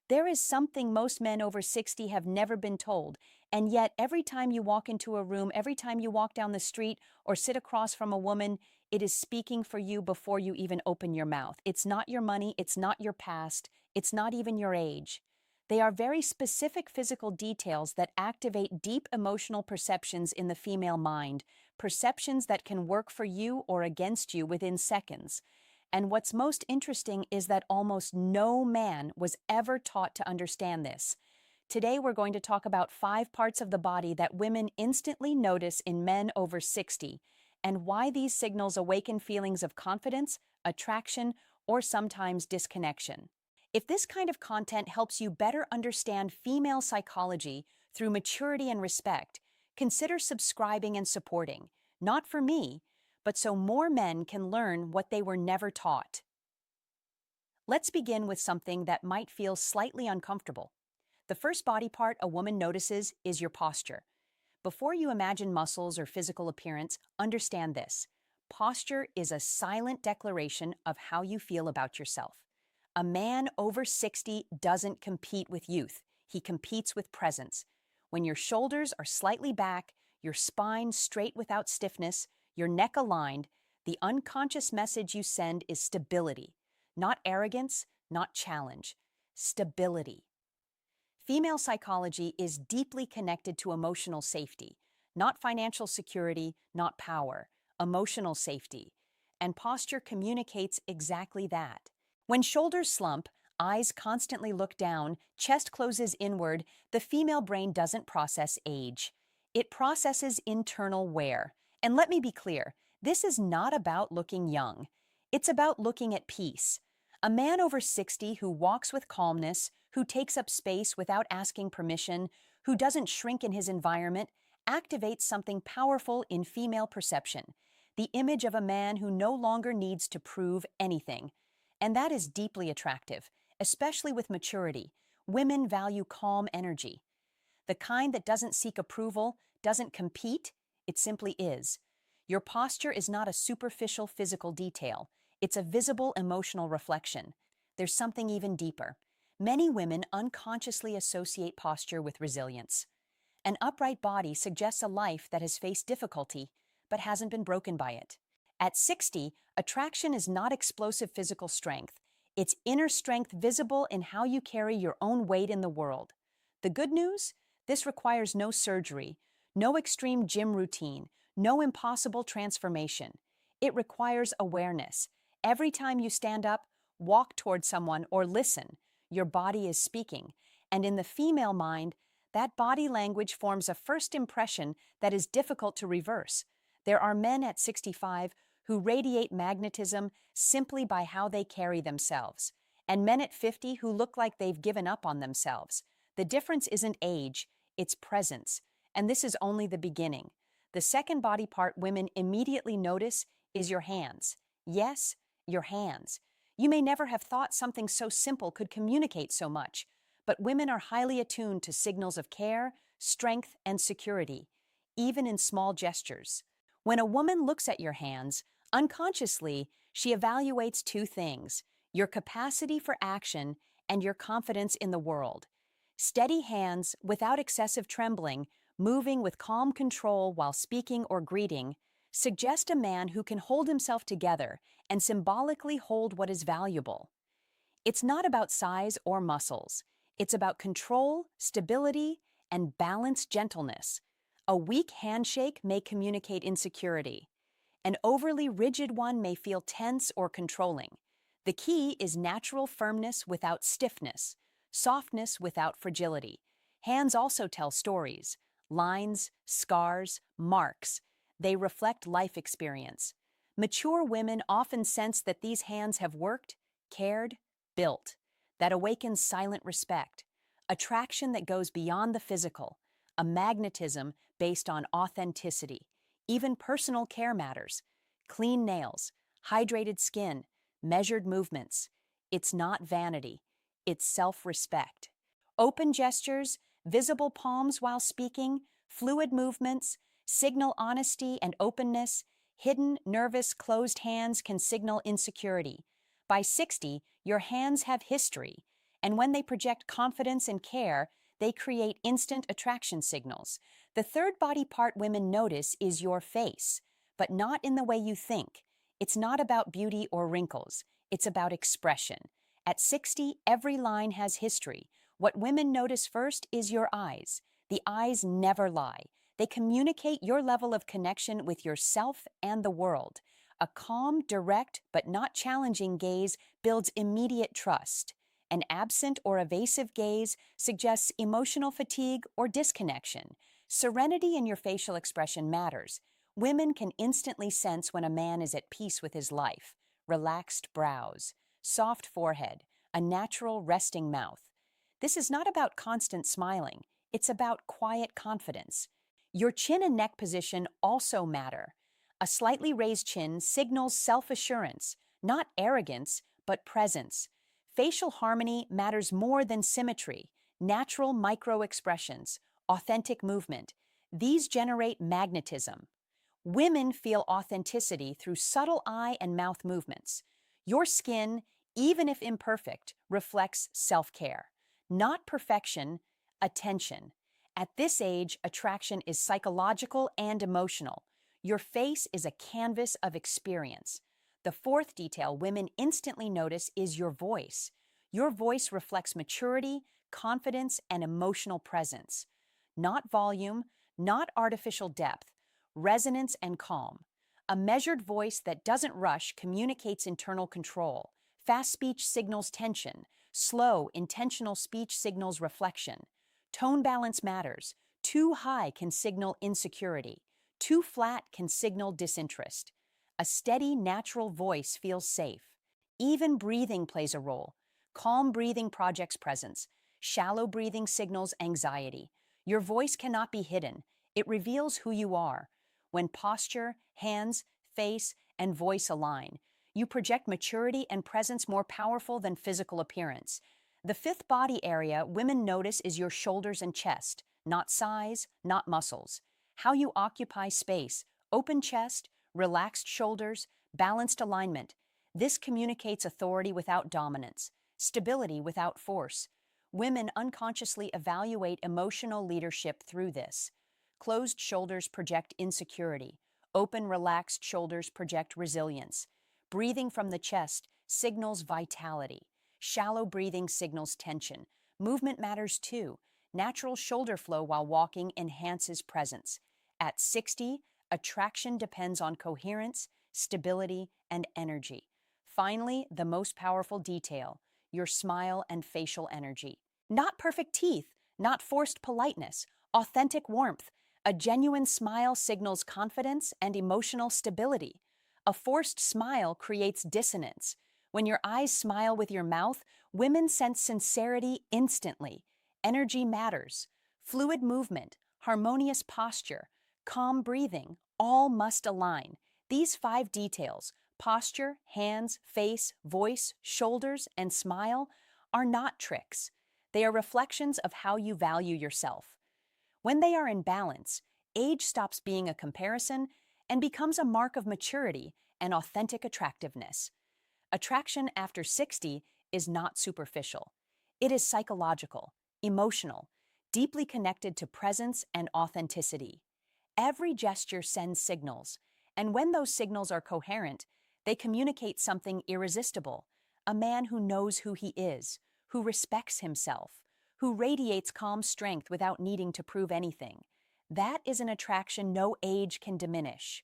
There is something most men over 60 have never been told, and yet every time you walk into a room, every time you walk down the street or sit across from a woman, it is speaking for you before you even open your mouth. It's not your money, it's not your past, it's not even your age. They are very specific physical details that activate deep emotional perceptions in the female mind, perceptions that can work for you or against you within seconds. And what's most interesting is that almost no man was ever taught to understand this. Today, we're going to talk about 5 parts of the body that women instantly notice in men over 60, and why these signals awaken feelings of confidence, attraction, or sometimes disconnection. If this kind of content helps you better understand female psychology through maturity and respect, consider subscribing and supporting, not for me, but so more men can learn what they were never taught. Let's begin with something that might feel slightly uncomfortable. The first body part a woman notices is your posture. Before you imagine muscles or physical appearance, understand this. Posture is a silent declaration of how you feel about yourself. A man over 60 doesn't compete with youth, he competes with presence. When your shoulders are slightly back, your spine straight without stiffness, your neck aligned, the unconscious message you send is stability. Not arrogance, not challenge. Stability. Female psychology is deeply connected to emotional safety, not financial security, not power, emotional safety. And posture communicates exactly that. When shoulders slump, eyes constantly look down, chest closes inward, the female brain doesn't process age. It processes internal wear. And let me be clear, this is not about looking young. It's about looking at peace. A man over 60 who walks with calmness, who takes up space without asking permission, who doesn't shrink in his environment, activates something powerful in female perception, the image of a man who no longer needs to prove anything. And that is deeply attractive, especially with maturity. Women value calm energy. The kind that doesn't seek approval, doesn't compete, it simply is. Your posture is not a superficial physical detail. It's a visible emotional reflection. There's something even deeper. Many women unconsciously associate posture with resilience. An upright body suggests a life that has faced difficulty, but hasn't been broken by it. At 60, attraction is not explosive physical strength. It's inner strength visible in how you carry your own weight in the world. The good news? This requires no surgery, no extreme gym routine, no impossible transformation. It requires awareness. Every time you stand up, walk toward someone, or listen, your body is speaking. And in the female mind, that body language forms a first impression that is difficult to reverse. There are men at 65 who radiate magnetism simply by how they carry themselves, and men at 50 who look like they've given up on themselves. The difference isn't age, it's presence, and this is only the beginning. The second body part women immediately notice is your hands. Yes, your hands. You may never have thought something so simple could communicate so much, but women are highly attuned to signals of care, strength, and security, even in small gestures. When a woman looks at your hands, unconsciously, she evaluates 2 things: your capacity for action and your confidence in the world. Steady hands, without excessive trembling, moving with calm control while speaking or greeting, suggest a man who can hold himself together and symbolically hold what is valuable. It's not about size or muscles. It's about control, stability, and balanced gentleness. A weak handshake may communicate insecurity. An overly rigid one may feel tense or controlling. The key is natural firmness without stiffness, softness without fragility. Hands also tell stories: lines, scars, marks. They reflect life experience. Mature women often sense that these hands have worked, cared, built. That awakens silent respect, attraction that goes beyond the physical, a magnetism based on authenticity. Even personal care matters. Clean nails, hydrated skin, measured movements. It's not vanity, it's self-respect. Open gestures, visible palms while speaking, fluid movements, signal honesty and openness. Hidden, nervous, closed hands can signal insecurity. By 60, your hands have history, And when they project confidence and care, they create instant attraction signals. The third body part women notice is your face, but not in the way you think. It's not about beauty or wrinkles, it's about expression. At 60, every line has history. What women notice first is your eyes. The eyes never lie. They communicate your level of connection with yourself and the world. A calm, direct, but not challenging gaze builds immediate trust. An absent or evasive gaze suggests emotional fatigue or disconnection. Serenity in your facial expression matters. Women can instantly sense when a man is at peace with his life. Relaxed brows, soft forehead, a natural resting mouth. This is not about constant smiling, it's about quiet confidence. Your chin and neck position also matter. A slightly raised chin signals self-assurance, not arrogance, but presence. Facial harmony matters more than symmetry. Natural micro-expressions, authentic movement. These generate magnetism. Women feel authenticity through subtle eye and mouth movements. Your skin, even if imperfect, reflects self-care. Not perfection, attention. At this age, attraction is psychological and emotional. Your face is a canvas of experience. The fourth detail women instantly notice is your voice. Your voice reflects maturity, confidence, and emotional presence. Not volume, not artificial depth, resonance and calm. A measured voice that doesn't rush communicates internal control. Fast speech signals tension. Slow, intentional speech signals reflection. Tone balance matters. Too high can signal insecurity. Too flat can signal disinterest. A steady, natural voice feels safe. Even breathing plays a role. Calm breathing projects presence. Shallow breathing signals anxiety. Your voice cannot be hidden. It reveals who you are. When posture, hands, face, and voice align, you project maturity and presence more powerful than physical appearance. The fifth body area women notice is your shoulders and chest, not size, not muscles. How you occupy space, open chest, relaxed shoulders, balanced alignment. This communicates authority without dominance, stability without force. Women unconsciously evaluate emotional leadership through this. Closed shoulders project insecurity. Open, relaxed shoulders project resilience. Breathing from the chest signals vitality. Shallow breathing signals tension. Movement matters too. Natural shoulder flow while walking enhances presence. At 60, attraction depends on coherence, stability, and energy. Finally, the most powerful detail, your smile and facial energy. Not perfect teeth, not forced politeness, authentic warmth. A genuine smile signals confidence and emotional stability. A forced smile creates dissonance. When your eyes smile with your mouth, women sense sincerity instantly. Energy matters. Fluid movement, harmonious posture, calm breathing, all must align. These 5 details, posture, hands, face, voice, shoulders, and smile, are not tricks. They are reflections of how you value yourself. When they are in balance, age stops being a comparison and becomes a mark of maturity and authentic attractiveness. Attraction after 60 is not superficial. It is psychological, emotional, deeply connected to presence and authenticity. Every gesture sends signals, and when those signals are coherent, they communicate something irresistible. A man who knows who he is, who respects himself, who radiates calm strength without needing to prove anything. That is an attraction no age can diminish.